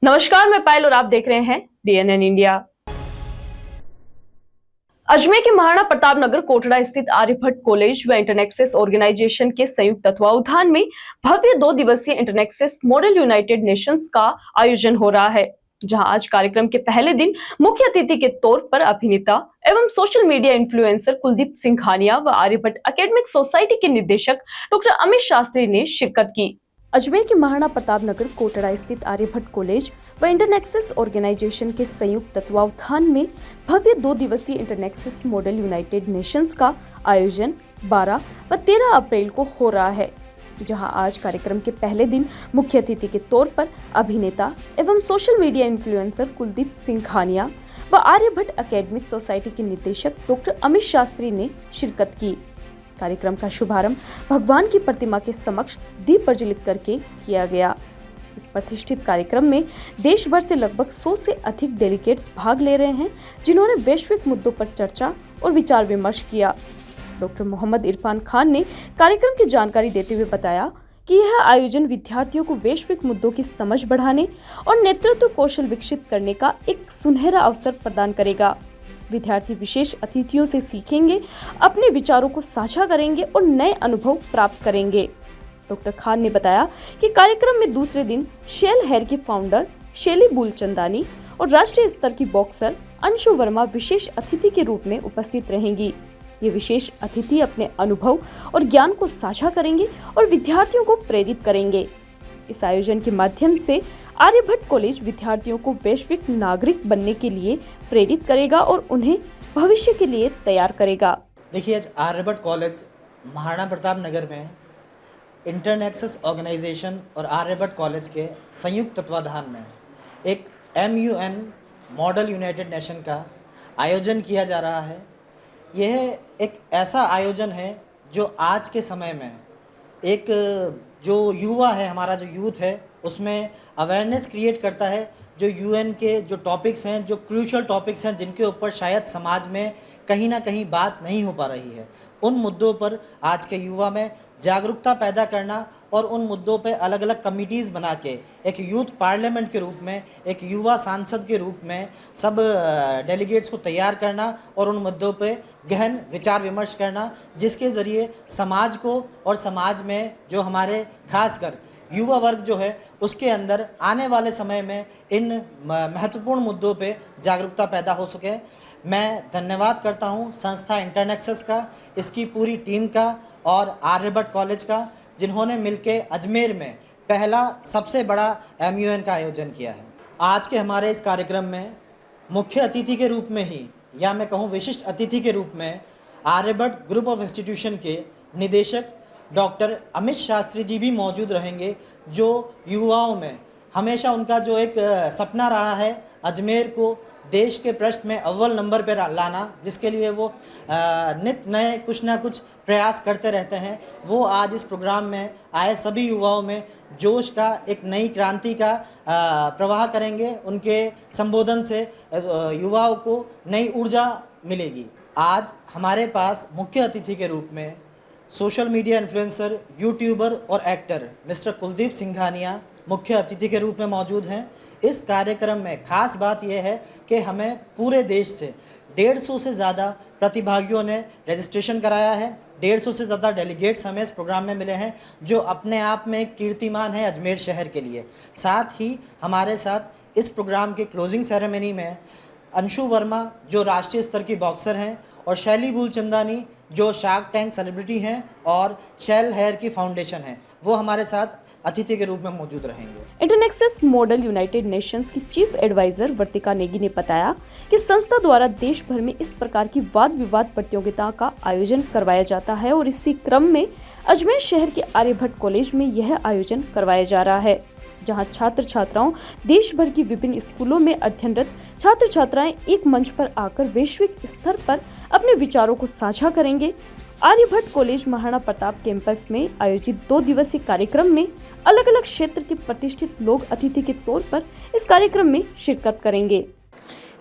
नमस्कार, मैं पायल और आप देख रहे हैं डीएनएन इंडिया। अजमेर के महाराणा प्रताप नगर कोटड़ा स्थित आर्यभट्ट कॉलेज व इंटरनेक्सेस ऑर्गेनाइजेशन के संयुक्त तत्वावधान में भव्य 2 दिवसीय इंटरनेक्सेस मॉडल यूनाइटेड नेशंस का आयोजन हो रहा है, जहां आज कार्यक्रम के पहले दिन मुख्य अतिथि के तौर पर अभिनेता एवं social media influencer Kuldeep Singhania व आर्यभट्ट एकेडमिक सोसाइटी के निदेशक डॉक्टर अमित शास्त्री ने शिरकत की। अजमेर के महाराणा प्रताप नगर कोटड़ा स्थित आर्यभट्ट कॉलेज व इंटरनेक्सेस ऑर्गेनाइजेशन के संयुक्त तत्वावधान में भव्य 2 दिवसीय इंटरनेक्सेस मॉडल यूनाइटेड नेशंस का आयोजन 12 व 13 अप्रैल को हो रहा है, जहां आज कार्यक्रम के पहले दिन मुख्य अतिथि के तौर पर अभिनेता एवं social media influencer Kuldeep Singhania व आर्यभट्ट एकेडमिक सोसाइटी के निदेशक डॉक्टर अमित शास्त्री ने शिरकत की। कार्यक्रम का शुभारंभ भगवान की प्रतिमा के समक्ष दीप प्रज्वलित करके किया गया। इस प्रतिष्ठित कार्यक्रम में देश भर से लगभग 100 से अधिक डेलीगेट्स भाग ले रहे हैं, जिन्होंने वैश्विक मुद्दों पर चर्चा और विचार विमर्श किया। डॉक्टर मोहम्मद इरफान खान ने कार्यक्रम की जानकारी देते हुए बताया कि यह आयोजन विद्यार्थियों को वैश्विक मुद्दों की समझ बढ़ाने और नेतृत्व कौशल विकसित करने का एक सुनहरा अवसर प्रदान करेगा। विद्यार्थी विशेष अतिथियों से सीखेंगे, अपने विचारों को साझा करेंगे और नए अनुभव प्राप्त करेंगे। डॉक्टर खान ने बताया कि कार्यक्रम में दूसरे दिन शेल हेयर की फाउंडर शैली बुलचंदानी और राष्ट्रीय स्तर की बॉक्सर अंशु वर्मा विशेष अतिथि के रूप में उपस्थित रहेंगी। ये विशेष अतिथि अपने अनुभव और ज्ञान को साझा करेंगे और विद्यार्थियों को प्रेरित करेंगे। इस आयोजन के माध्यम से आर्यभट्ट कॉलेज विद्यार्थियों को वैश्विक नागरिक बनने के लिए प्रेरित करेगा और उन्हें भविष्य के लिए तैयार करेगा। देखिए, आज आर्यभट्ट कॉलेज महाराणा प्रताप नगर में इंटरनेक्सेस ऑर्गेनाइजेशन और आर्यभट्ट कॉलेज के संयुक्त तत्वाधान में एक MUN मॉडल यूनाइटेड नेशन का आयोजन किया जा रहा है। यह एक ऐसा आयोजन है जो आज के समय में एक जो युवा है, हमारा जो यूथ है, उसमें अवेयरनेस क्रिएट करता है। जो UN के जो टॉपिक्स हैं, जो क्रूशल टॉपिक्स हैं, जिनके ऊपर शायद समाज में कहीं ना कहीं बात नहीं हो पा रही है, उन मुद्दों पर आज के युवा में जागरूकता पैदा करना और उन मुद्दों पे अलग अलग कमिटीज़ बना के एक यूथ पार्लियामेंट के रूप में, एक युवा सांसद के रूप में सब डेलीगेट्स को तैयार करना और उन मुद्दों पे गहन विचार विमर्श करना, जिसके ज़रिए समाज को और समाज में जो हमारे खासकर युवा वर्ग जो है उसके अंदर आने वाले समय में इन महत्वपूर्ण मुद्दों पे जागरूकता पैदा हो सके। मैं धन्यवाद करता हूँ संस्था इंटरनेक्सेस का, इसकी पूरी टीम का और आर्यभट्ट कॉलेज का, जिन्होंने मिलके अजमेर में पहला सबसे बड़ा MUN का आयोजन किया है। आज के हमारे इस कार्यक्रम में मुख्य अतिथि के रूप में ही, या मैं कहूँ विशिष्ट अतिथि के रूप में, आर्यभट्ट ग्रुप ऑफ इंस्टीट्यूशन के निदेशक डॉक्टर अमित शास्त्री जी भी मौजूद रहेंगे, जो युवाओं में हमेशा उनका जो एक सपना रहा है अजमेर को देश के पृष्ठ में अव्वल नंबर पर लाना, जिसके लिए वो नित नए कुछ ना कुछ प्रयास करते रहते हैं, वो आज इस प्रोग्राम में आए सभी युवाओं में जोश का, एक नई क्रांति का प्रवाह करेंगे। उनके संबोधन से युवाओं को नई ऊर्जा मिलेगी। आज हमारे पास मुख्य अतिथि के रूप में सोशल मीडिया इन्फ्लुएंसर, यूट्यूबर और एक्टर मिस्टर कुलदीप सिंघानिया मुख्य अतिथि के रूप में मौजूद हैं। इस कार्यक्रम में खास बात यह है कि हमें पूरे देश से 150 से ज़्यादा प्रतिभागियों ने रजिस्ट्रेशन कराया है। 150 से ज़्यादा डेलीगेट्स हमें इस प्रोग्राम में मिले हैं, जो अपने आप में एक कीर्तिमान है अजमेर शहर के लिए। साथ ही हमारे साथ इस प्रोग्राम के क्लोजिंग सेरेमनी में अंशु वर्मा जो राष्ट्रीय स्तर की बॉक्सर हैं और शैली बुलचंदानी जो शार्क टैंक सेलिब्रिटी हैं और शेल हेयर की फाउंडेशन है, वो हमारे साथ अतिथि के रूप में मौजूद रहेंगे। इंटरनेक्सेस मॉडल यूनाइटेड नेशंस की चीफ एडवाइजर वर्तिका नेगी ने बताया कि संस्था द्वारा देश भर में इस प्रकार की वाद विवाद प्रतियोगिता का आयोजन करवाया जाता है और इसी क्रम में अजमेर शहर के आर्यभट्ट कॉलेज में यह आयोजन करवाया जा रहा है, जहां छात्र छात्राओं देश भर की विभिन्न स्कूलों में अध्ययनरत छात्र छात्राएं एक मंच पर आकर वैश्विक स्तर पर अपने विचारों को साझा करेंगे। आर्यभट्ट कॉलेज महाराणा प्रताप कैंपस में आयोजित 2 दिवसीय कार्यक्रम में अलग अलग क्षेत्र के प्रतिष्ठित लोग अतिथि के तौर पर इस कार्यक्रम में शिरकत करेंगे।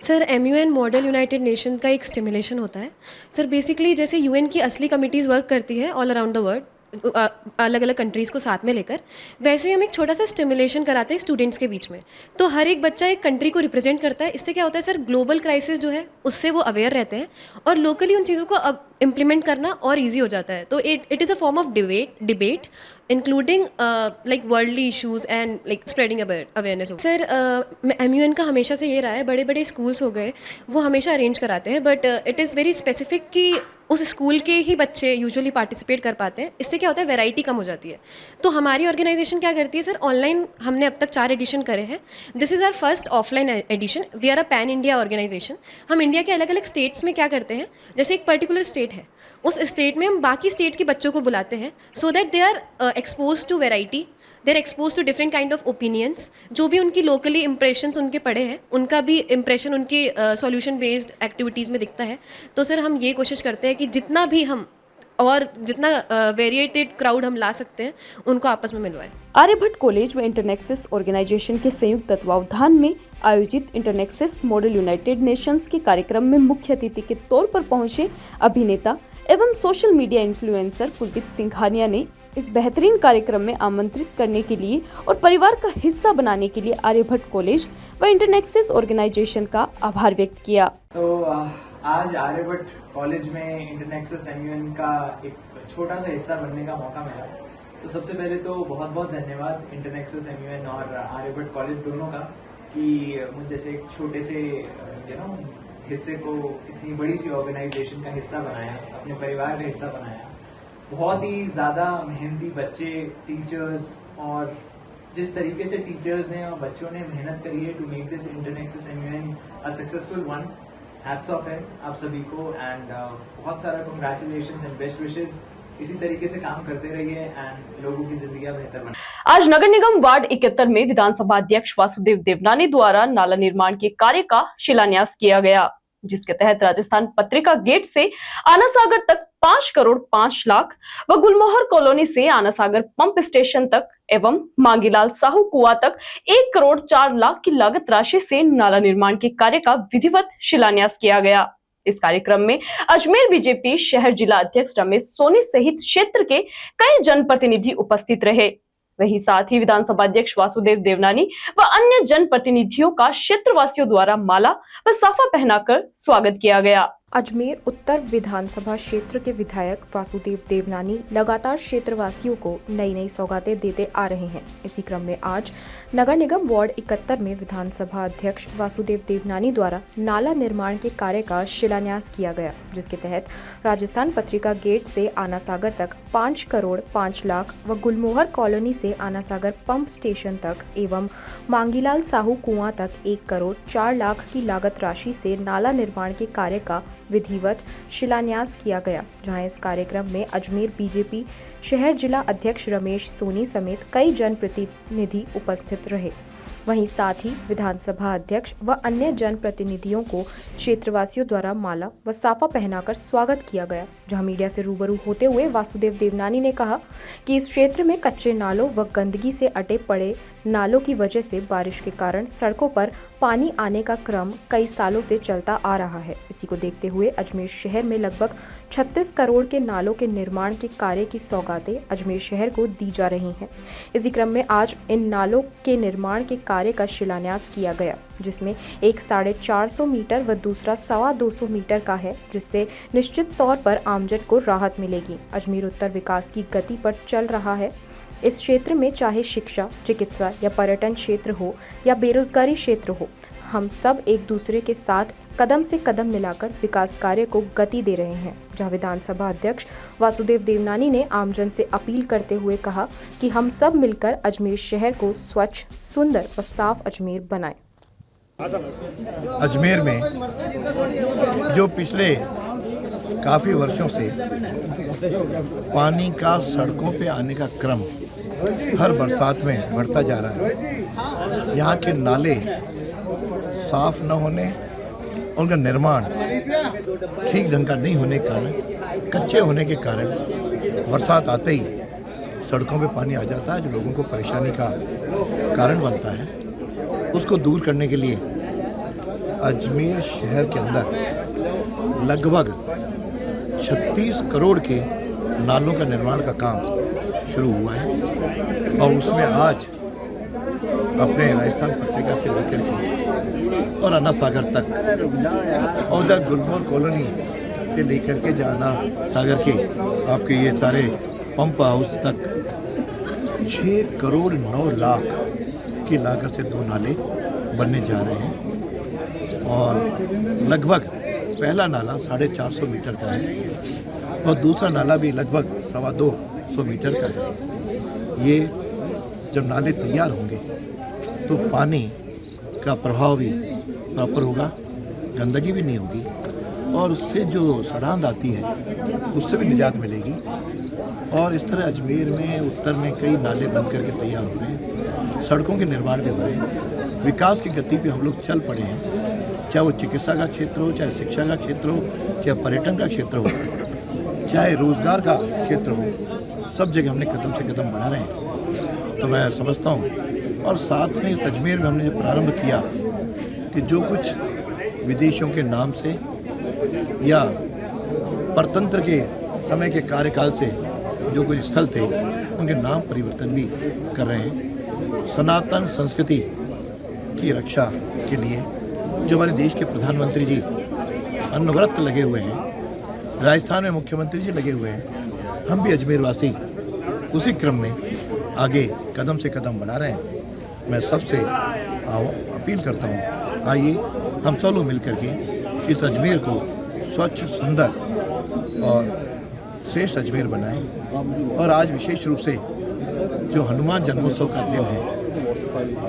Sir, MUN model United nation का एक स्टिमुलेशन होता है। सर, बेसिकली जैसे UN की असली कमिटीज़ वर्क करती है ऑल अराउंड द वर्ल्ड, अलग अलग कंट्रीज़ को साथ में लेकर, वैसे ही हम एक छोटा सा स्टिमुलेशन कराते हैं स्टूडेंट्स के बीच में। तो हर एक बच्चा एक कंट्री को रिप्रेजेंट करता है। इससे क्या होता है सर, ग्लोबल क्राइसिस जो है उससे वो अवेयर रहते हैं और लोकली उन चीज़ों को अब इम्प्लीमेंट करना और ईजी हो जाता है। तो it is a form of debate including like worldly issues and like spreading awareness. Sir MUN का हमेशा से ये रहा है, बड़े बड़े स्कूल्स हो गए वो हमेशा अरेंज कराते हैं, but it is very specific कि उस स्कूल के ही बच्चे यूजुअली पार्टिसिपेट कर पाते हैं। इससे क्या होता है, वैरायटी कम हो जाती है। तो हमारी ऑर्गेनाइजेशन क्या करती है सर, ऑनलाइन हमने अब तक 4 एडिशन करे हैं। This is our first offline edition. We are a pan India organisation. हम इंडिया के अलग अलग स्टेट्स में क्या करते हैं, जैसे एक पर्टिकुलर स्टेट है, उस स्टेट में हम बाकी स्टेट के बच्चों को बुलाते हैं so that they are expose to variety, they are expose to different kind of opinions. जो भी उनकी लोकली इंप्रेशंस उनके पड़े हैं, उनका भी इंप्रेशन उनकी सॉल्यूशन बेस्ड एक्टिविटीज़ में दिखता है। तो सर हम ये कोशिश करते हैं कि जितना भी हम और जितना वेरिएटेड क्राउड हम ला सकते हैं उनको आपस में मिलवाएं। आर्यभट्ट कॉलेज व इंटरनेक्सेस ऑर्गेनाइजेशन के संयुक्त तत्वावधान में आयोजित इंटरनेक्सेस मॉडल यूनाइटेड नेशंस के कार्यक्रम में मुख्य अतिथि के तौर पर पहुंचे अभिनेता एवं social media influencer Kuldeep Singhania ने इस बेहतरीन कार्यक्रम में आमंत्रित करने के लिए और परिवार का हिस्सा बनाने के लिए आर्यभट्ट कॉलेज व इंटरनेक्सेस ऑर्गेनाइजेशन का आभार व्यक्त किया। तो आज आर्यभट्ट कॉलेज में इंटरनेक्सेस MUN का एक छोटा सा हिस्सा बनने का मौका मिला। तो सबसे पहले तो बहुत बहुत धन्यवाद इंटरनेक्सेस MUN और आर्यभट्ट कॉलेज दोनों का कि मुझे जैसे एक छोटे से हिस्से को इतनी बड़ी सी ऑर्गेनाइजेशन का हिस्सा बनाया, अपने परिवार का हिस्सा बनाया। बहुत ही ज्यादा मेहनती बच्चे, टीचर्स, और जिस तरीके से टीचर्स ने और बच्चों ने मेहनत करी है to make this Internexus MUN a successful one, hats off है आप सभी को। एंड बहुत सारा कंग्रेचुलेशंस एंड बेस्ट विशेस। इसी तरीके से काम करते रहिए एंड लोगों की जिंदगियां बेहतर बने। आज नगर निगम वार्ड 71 में विधानसभा अध्यक्ष वासुदेव देवनानी द्वारा नाला निर्माण के कार्य का शिलान्यास किया गया, जिसके तहत राजस्थान पत्रिका गेट से आना सागर तक 5 करोड़ 5 लाख व गुलमोहर कॉलोनी से आना सागर पंप स्टेशन तक एवं मांगीलाल साहू कुआं तक 1 करोड़ 4 लाख की लागत राशि से नाला निर्माण के कार्य का विधिवत शिलान्यास किया गया। इस कार्यक्रम में अजमेर बीजेपी शहर जिला अध्यक्ष रमेश सोनी सहित क्षेत्र के कई जनप्रतिनिधि उपस्थित रहे। वहीं साथ ही विधानसभा अध्यक्ष वासुदेव देवनानी व अन्य जनप्रतिनिधियों का क्षेत्रवासियों द्वारा माला व साफा पहनाकर स्वागत किया गया। अजमेर उत्तर विधानसभा क्षेत्र के विधायक वासुदेव देवनानी लगातार क्षेत्रवासियों को नई नई सौगातें देते आ रहे हैं। इसी क्रम में आज नगर निगम वार्ड 71 में विधानसभा अध्यक्ष वासुदेव देवनानी द्वारा नाला निर्माण के कार्य का शिलान्यास किया गया, जिसके तहत राजस्थान पत्रिका गेट से आना सागर तक 5 करोड़ 5 लाख व गुलमोहर कॉलोनी से आना सागर पंप स्टेशन तक एवं मांगीलाल साहू कुआं तक 1 करोड़ 4 लाख की लागत राशि से नाला निर्माण के कार्य का विधिवत शिलान्यास किया गया, जहां इस कार्यक्रम में अजमेर बीजेपी शहर जिला अध्यक्ष रमेश सोनी समेत कई जनप्रतिनिधि उपस्थित रहे। वहीं साथ ही विधानसभा अध्यक्ष व अन्य जनप्रतिनिधियों को क्षेत्रवासियों द्वारा माला व साफा पहनाकर स्वागत किया गया। जहां मीडिया से रूबरू होते हुए वासुदेव देवनानी ने कहा कि इस क्षेत्र में कच्चे नालों व गंदगी से अटे पड़े नालों की वजह से बारिश के कारण सड़कों पर पानी आने का क्रम कई सालों से चलता आ रहा है। इसी को देखते हुए अजमेर शहर में लगभग 36 करोड़ के नालों के निर्माण के कार्य की सौगातें अजमेर शहर को दी जा रही हैं। इसी क्रम में आज इन नालों के निर्माण के कार्य का शिलान्यास किया गया, जिसमें एक 450 मीटर व दूसरा 225 मीटर का है, जिससे निश्चित तौर पर आमजन को राहत मिलेगी। अजमेर उत्तर विकास की गति पर चल रहा है। इस क्षेत्र में चाहे शिक्षा, चिकित्सा या पर्यटन क्षेत्र हो या बेरोजगारी क्षेत्र हो, हम सब एक दूसरे के साथ कदम से कदम मिलाकर विकास कार्य को गति दे रहे हैं। जहां विधानसभा अध्यक्ष वासुदेव देवनानी ने आमजन से अपील करते हुए कहा कि हम सब मिलकर अजमेर शहर को स्वच्छ, सुंदर व साफ अजमेर बनाएं। अजमेर में जो पिछले काफ़ी वर्षों से पानी का सड़कों पे आने का क्रम हर बरसात में बढ़ता जा रहा है, यहाँ के नाले साफ न होने, उनका निर्माण ठीक ढंग का नहीं होने के कारण, कच्चे होने के कारण बरसात आते ही सड़कों पे पानी आ जाता है, जो लोगों को परेशानी का कारण बनता है। उसको दूर करने के लिए अजमेर शहर के अंदर लगभग 36 करोड़ के नालों का निर्माण का काम शुरू हुआ है और उसमें आज अपने राजस्थान पत्रिका से लेकर के और अन्ना सागर तक और उधर गुलमोहर कॉलोनी से लेकर के जाना सागर के आपके ये सारे पंप हाउस तक 6 करोड़ 9 लाख की लागत से 2 नाले बनने जा रहे हैं और लगभग पहला नाला 450 मीटर का है और दूसरा नाला भी लगभग 225 मीटर का है। ये जब नाले तैयार होंगे तो पानी का प्रभाव भी प्रॉपर होगा, गंदगी भी नहीं होगी और उससे जो सड़ांध आती है उससे भी निजात मिलेगी। और इस तरह अजमेर में उत्तर में कई नाले बन करके तैयार हो रहे हैं, सड़कों के निर्माण भी हो रहे हैं, विकास की गति पे हम लोग चल पड़े हैं, चाहे वो चिकित्सा का क्षेत्र हो, चाहे शिक्षा का क्षेत्र हो, चाहे पर्यटन का क्षेत्र हो, चाहे रोजगार का क्षेत्र हो, सब जगह हमने कदम से कदम बढ़ा रहे हैं। तो मैं समझता हूँ और साथ में इस अजमेर में हमने प्रारंभ किया कि जो कुछ विदेशियों के नाम से या परतंत्र के समय के कार्यकाल से जो कुछ स्थल थे उनके नाम परिवर्तन भी कर रहे हैं। सनातन संस्कृति की रक्षा के लिए जो हमारे देश के प्रधानमंत्री जी अनवरत लगे हुए हैं, राजस्थान में मुख्यमंत्री जी लगे हुए हैं, हम भी अजमेर वासी उसी क्रम में आगे कदम से कदम बढ़ा रहे हैं। मैं सबसे अपील करता हूँ, आइए हम सब लोग मिलकर के इस अजमेर को स्वच्छ, सुंदर और श्रेष्ठ अजमेर बनाएं। और आज विशेष रूप से जो हनुमान जन्मोत्सव का दिन है,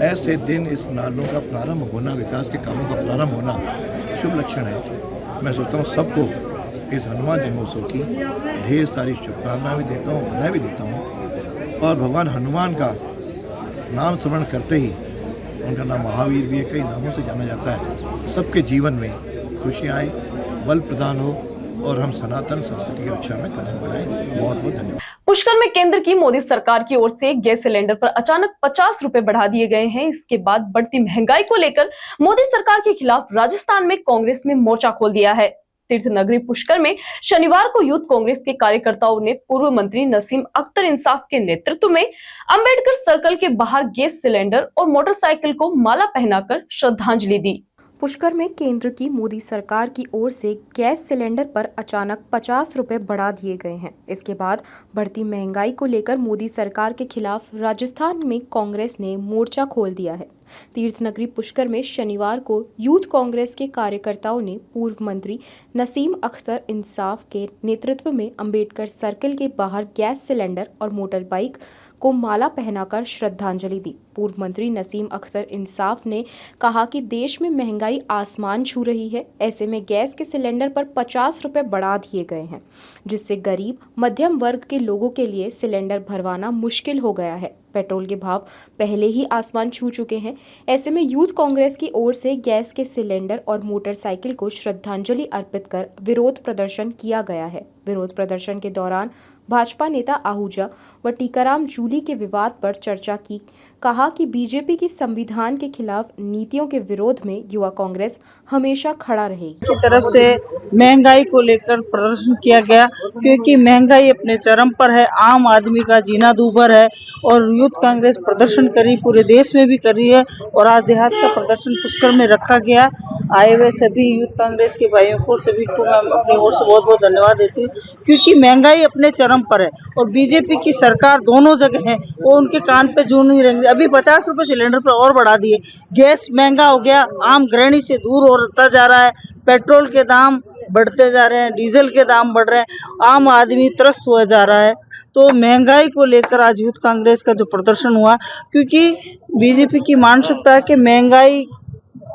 ऐसे दिन इस नालों का प्रारंभ होना, विकास के कामों का प्रारंभ होना शुभ लक्षण है। मैं सोचता हूँ सबको इस हनुमान जन्मोत्सव की ढेर सारी शुभकामनाएं भी देता हूँ, बधाई भी देता हूँ। और भगवान हनुमान का नाम स्मरण करते ही, उनका नाम महावीर भी है, कई नामों से जाना जाता है, सबके जीवन में खुशियाँ आए, बल प्रदान हो और हम सनातन संस्कृति की रक्षा में कदम बढ़ाएं। बहुत बहुत धन्यवाद। पुष्कर में केंद्र की मोदी सरकार की ओर से गैस सिलेंडर पर अचानक 50 रुपए बढ़ा दिए गए हैं। इसके बाद बढ़ती महंगाई को लेकर मोदी सरकार के खिलाफ राजस्थान में कांग्रेस ने मोर्चा खोल दिया है। तीर्थ नगरी पुष्कर में शनिवार को यूथ कांग्रेस के कार्यकर्ताओं ने पूर्व मंत्री नसीम अख्तर इंसाफ के नेतृत्व में अंबेडकर सर्कल के बाहर गैस सिलेंडर और मोटरसाइकिल को माला पहनाकर श्रद्धांजलि दी। पुष्कर में केंद्र की मोदी सरकार की ओर से गैस सिलेंडर पर अचानक 50 रुपए बढ़ा दिए गए हैं। इसके बाद बढ़ती महंगाई को लेकर मोदी सरकार के खिलाफ राजस्थान में कांग्रेस ने मोर्चा खोल दिया है। तीर्थ नगरी पुष्कर में शनिवार को यूथ कांग्रेस के कार्यकर्ताओं ने पूर्व मंत्री नसीम अख्तर इंसाफ के नेतृत्व में अंबेडकर सर्कल के बाहर गैस सिलेंडर और मोटर बाइक को माला पहनाकर श्रद्धांजलि दी। पूर्व मंत्री नसीम अख्तर इंसाफ ने कहा कि देश में महंगाई आसमान छू रही है, ऐसे में गैस के सिलेंडर पर 50 रुपए बढ़ा दिए गए हैं, जिससे गरीब मध्यम वर्ग के लोगों के लिए सिलेंडर भरवाना मुश्किल हो गया है। पेट्रोल के भाव पहले ही आसमान छू चुके हैं। ऐसे में यूथ कांग्रेस की ओर से गैस के सिलेंडर और मोटरसाइकिल को श्रद्धांजलि अर्पित कर विरोध प्रदर्शन किया गया है। विरोध प्रदर्शन के दौरान भाजपा नेता आहूजा व टीकाराम जूली के विवाद पर चर्चा की। कहा कि बीजेपी की संविधान के खिलाफ नीतियों के विरोध में युवा कांग्रेस हमेशा खड़ा रहेगी। की तरफ से महंगाई को लेकर प्रदर्शन किया गया, क्योंकि महंगाई अपने चरम पर है, आम आदमी का जीना दूभर है और यूथ कांग्रेस प्रदर्शन करी, पूरे देश में भी करी है और आज देहात का प्रदर्शन पुष्कर में रखा गया। आए हुए सभी यूथ कांग्रेस के भाइयों को, सभी को मैं अपनी ओर से बहुत बहुत धन्यवाद देती हूँ, क्योंकि महंगाई अपने चरम पर है और बीजेपी की सरकार दोनों जगह है, वो उनके कान पे जू नहीं रहेंगे। अभी 50 रुपए सिलेंडर पर और बढ़ा दिए, गैस महंगा हो गया, आम गृहिणी से दूर होता जा रहा है, पेट्रोल के दाम बढ़ते जा रहे हैं, डीजल के दाम बढ़ रहे हैं, आम आदमी त्रस्त हुआ जा रहा है। तो महंगाई को लेकर आज यूथ कांग्रेस का जो प्रदर्शन हुआ, क्योंकि बीजेपी की मानसिकता है कि महंगाई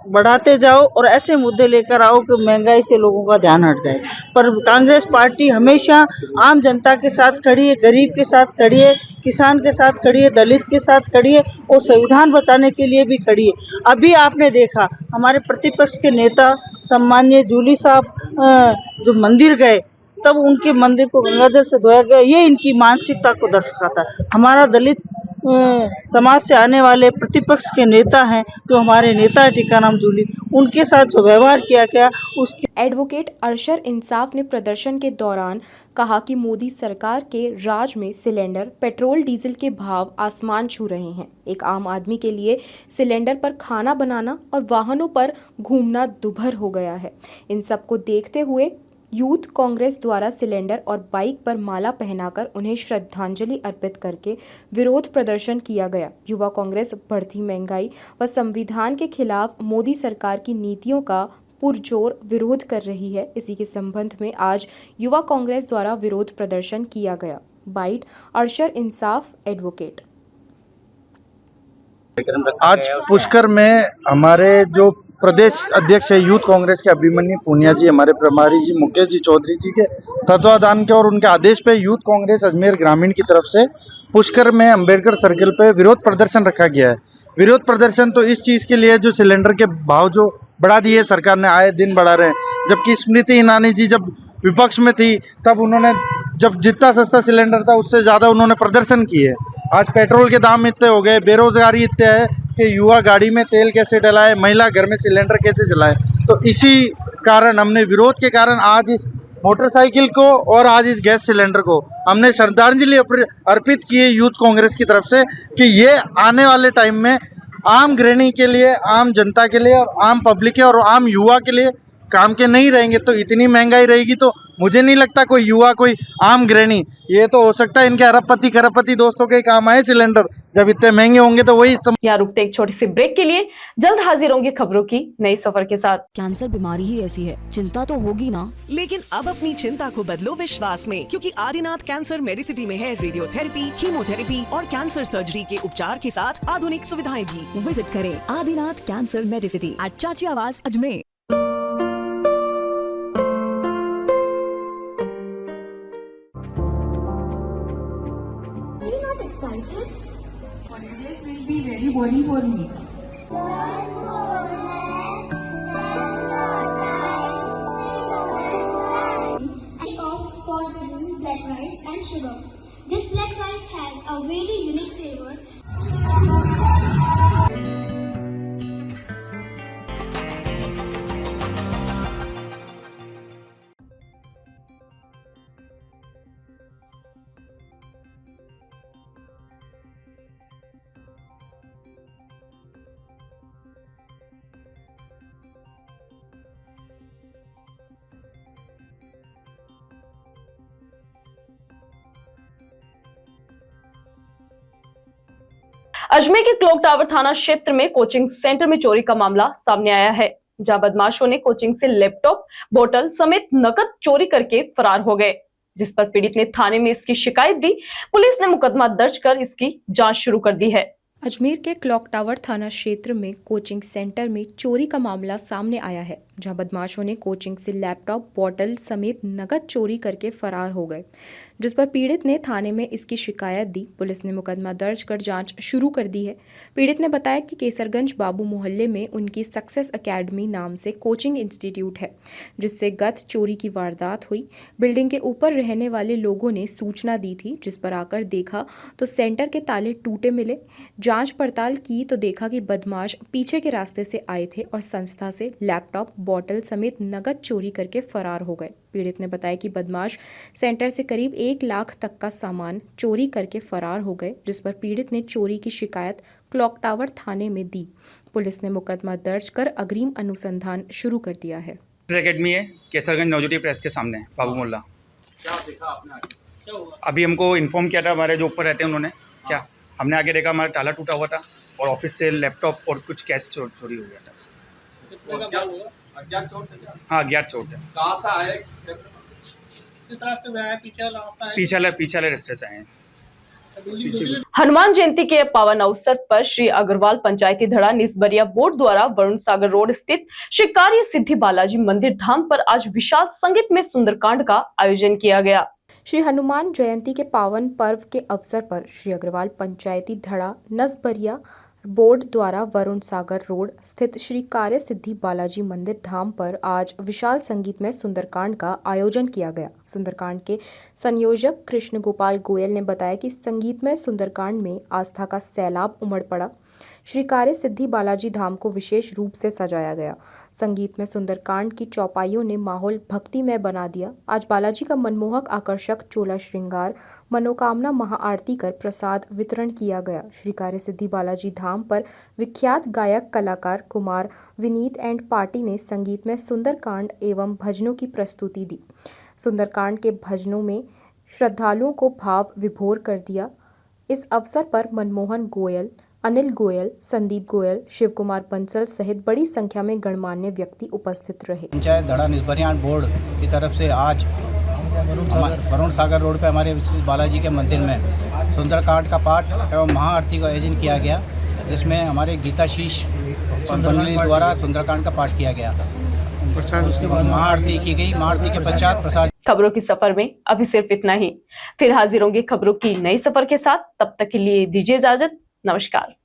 बढ़ाते जाओ और ऐसे मुद्दे लेकर आओ कि महंगाई से लोगों का ध्यान हट जाए। पर कांग्रेस पार्टी हमेशा आम जनता के साथ खड़ी है, गरीब के साथ खड़ी है, किसान के साथ खड़ी है, दलित के साथ खड़ी है और संविधान बचाने के लिए भी खड़ी है। अभी आपने देखा हमारे प्रतिपक्ष के नेता सम्माननीय जूली साहब जो मंदिर गए, तब उनके मंदिर को गंगाजल से धोया गया, ये इनकी मानसिकता को दर्शाता है। हमारा दलित समाज से आने वाले प्रतिपक्ष के नेता हैं, जो हमारे नेता है टीकाराम जूली, उनके साथ जो व्यवहार किया गया उसकी एडवोकेट अरशर इंसाफ ने प्रदर्शन के दौरान कहा कि मोदी सरकार के राज में सिलेंडर, पेट्रोल, डीजल के भाव आसमान छू रहे हैं। एक आम आदमी के लिए सिलेंडर पर खाना बनाना और वाहनों पर घूमना दुभर हो गया है। इन सब को देखते हुए यूथ कांग्रेस द्वारा सिलेंडर और बाइक पर माला पहनाकर उन्हें श्रद्धांजलि अर्पित करके विरोध प्रदर्शन किया गया। युवा कांग्रेस बढ़ती महंगाई व संविधान के खिलाफ मोदी सरकार की नीतियों का पुरजोर विरोध कर रही है। इसी के संबंध में आज युवा कांग्रेस द्वारा विरोध प्रदर्शन किया गया। बाइट अरशर इंसाफ एडवोकेट। आज पुष्कर में हमारे जो प्रदेश अध्यक्ष है यूथ कांग्रेस के अभिमन्यु पूनिया जी, हमारे प्रभारी जी मुकेश जी चौधरी जी के तत्वाधान के और उनके आदेश पे यूथ कांग्रेस अजमेर ग्रामीण की तरफ से पुष्कर में अंबेडकर सर्किल पे विरोध प्रदर्शन रखा गया है। विरोध प्रदर्शन तो इस चीज़ के लिए जो सिलेंडर के भाव जो बढ़ा दिए सरकार ने, आए दिन बढ़ा रहे हैं, जबकि स्मृति ईरानी जी जब विपक्ष में थी तब उन्होंने जब जितना सस्ता सिलेंडर था उससे ज़्यादा उन्होंने प्रदर्शन किए। आज पेट्रोल के दाम इतने हो गए, बेरोजगारी इतने है कि युवा गाड़ी में तेल कैसे डलाए, महिला घर में सिलेंडर कैसे जलाए। तो इसी कारण हमने विरोध के कारण आज इस मोटरसाइकिल को और आज इस गैस सिलेंडर को हमने श्रद्धांजलि अर्पित की है यूथ कांग्रेस की तरफ से कि ये आने वाले टाइम में आम गृहिणी के लिए, आम जनता के लिए और आम पब्लिक के और आम युवा के लिए काम के नहीं रहेंगे। तो इतनी महंगाई रहेगी तो मुझे नहीं लगता कोई युवा, कोई आम गृहिणी, ये तो हो सकता है इनके अरबपति खरबपति दोस्तों के काम आए सिलेंडर, जब इतने महंगे होंगे तो वही यहाँ रुकते एक छोटी सी ब्रेक के लिए, जल्द हाजिर होंगे खबरों की नई सफर के साथ। कैंसर बीमारी ही ऐसी है, चिंता तो होगी ना। लेकिन अब अपनी चिंता को बदलो विश्वास में, क्योंकि आदिनाथ कैंसर मेडिसिटी में है रेडियोथेरेपी, कीमोथेरेपी और कैंसर सर्जरी के उपचार के साथ आधुनिक सुविधाएं भी। विजिट करें आदिनाथ कैंसर मेडिसिटी एट चाची आवास Ajmer. Excited? Holidays will be very boring for me. For cuisine, black rice and sugar. This black rice has a very unique flavor. Ajmer के क्लॉक टावर थाना क्षेत्र में कोचिंग सेंटर में चोरी का मामला सामने आया है, जहां बदमाशों ने कोचिंग से लैपटॉप, बोतल समेत नकद चोरी करके फरार हो गए, जिस पर पीड़ित ने थाने में इसकी शिकायत दी। पुलिस ने मुकदमा दर्ज कर इसकी जांच शुरू कर दी है। अजमेर के क्लॉक टावर थाना क्षेत्र में कोचिंग सेंटर में चोरी का मामला सामने आया है, जहां बदमाशों ने कोचिंग से लैपटॉप, बोतल समेत नकद चोरी करके फरार हो गए, जिस पर पीड़ित ने थाने में इसकी शिकायत दी। पुलिस ने मुकदमा दर्ज कर जांच शुरू कर दी है। पीड़ित ने बताया कि केसरगंज बाबू मोहल्ले में उनकी सक्सेस एकेडमी नाम से कोचिंग इंस्टीट्यूट है, जिससे गत चोरी की वारदात हुई। बिल्डिंग के ऊपर रहने वाले लोगों ने सूचना दी थी, जिस पर आकर देखा तो सेंटर के ताले टूटे मिले। जांच पड़ताल की तो देखा कि बदमाश पीछे के रास्ते से आए थे और संस्था से लैपटॉप, बोतल समेत नकद चोरी करके फरार हो गए। पीड़ित ने बताया कि बदमाश सेंटर से करीब 1 लाख तक का सामान चोरी करके फरार हो गए, जिस पर पीड़ित ने चोरी की शिकायत क्लॉक टावर थाने में दी। पुलिस ने मुकदमा दर्ज कर अग्रिम अनुसंधान शुरू कर दिया है। एकेडमी है केसरगंज नवज्योति प्रेस के सामने, बाबू मोहल्ला। क्या देखा आपने आगे? क्या हुआ? अभी हमको इन्फॉर्म किया था हमारे जो ऊपर रहते हैं उन्होंने। क्या हमने आगे देखा हमारा ताला टूटा हुआ था और ऑफिस से लैपटॉप और कुछ कैश चोरी हो गया था। अज्ञात चोर थे? हाँ, अज्ञात चोर थे। कहाँ से आए? पीछे वाले रास्ते से आए हैं। हनुमान जयंती के पावन अवसर पर श्री अग्रवाल पंचायती धड़ा निस्बरिया बोर्ड द्वारा वरुण सागर रोड स्थित श्री कार्य सिद्धि बालाजी मंदिर धाम पर आज विशाल संगीत में सुंदरकांड का आयोजन किया गया। श्री हनुमान जयंती के पावन पर्व के अवसर पर श्री अग्रवाल पंचायती धड़ा नसबरिया बोर्ड द्वारा वरुण सागर रोड स्थित श्री कार्य सिद्धि बालाजी मंदिर धाम पर आज विशाल संगीतमय सुंदरकांड का आयोजन किया गया। सुंदरकांड के संयोजक कृष्ण गोपाल गोयल ने बताया कि संगीतमय सुंदरकांड में आस्था का सैलाब उमड़ पड़ा। श्री कार्य सिद्धि बालाजी धाम को विशेष रूप से सजाया गया। संगीत में सुंदरकांड की चौपाइयों ने माहौल भक्तिमय बना दिया। आज बालाजी का मनमोहक आकर्षक चोला श्रृंगार, मनोकामना महाआरती कर प्रसाद वितरण किया गया। श्री कार्य सिद्धि बालाजी धाम पर विख्यात गायक कलाकार कुमार विनीत एंड पार्टी ने संगीत में सुंदरकांड एवं भजनों की प्रस्तुति दी। सुंदरकांड के भजनों में श्रद्धालुओं को भाव विभोर कर दिया। इस अवसर पर मनमोहन गोयल, अनिल गोयल, संदीप गोयल, शिव कुमार बंसल सहित बड़ी संख्या में गणमान्य व्यक्ति उपस्थित रहे। पंचायत धड़ा निस्बरियान बोर्ड की तरफ से आज वरुण सागर रोड पे हमारे बालाजी के मंदिर में सुंदरकांड का पाठ एवं महाआरती का आयोजन किया गया, जिसमें हमारे गीताशीष मंडली द्वारा सुंदरकांड का पाठ किया गया। उसके बाद महाआरती की गई। महाआरती के पश्चात प्रसाद। खबरों की सफर में अभी सिर्फ इतना ही। फिर हाजिर होंगे खबरों की नई सफर के साथ। तब तक के लिए दीजिए इजाजत। नमस्कार।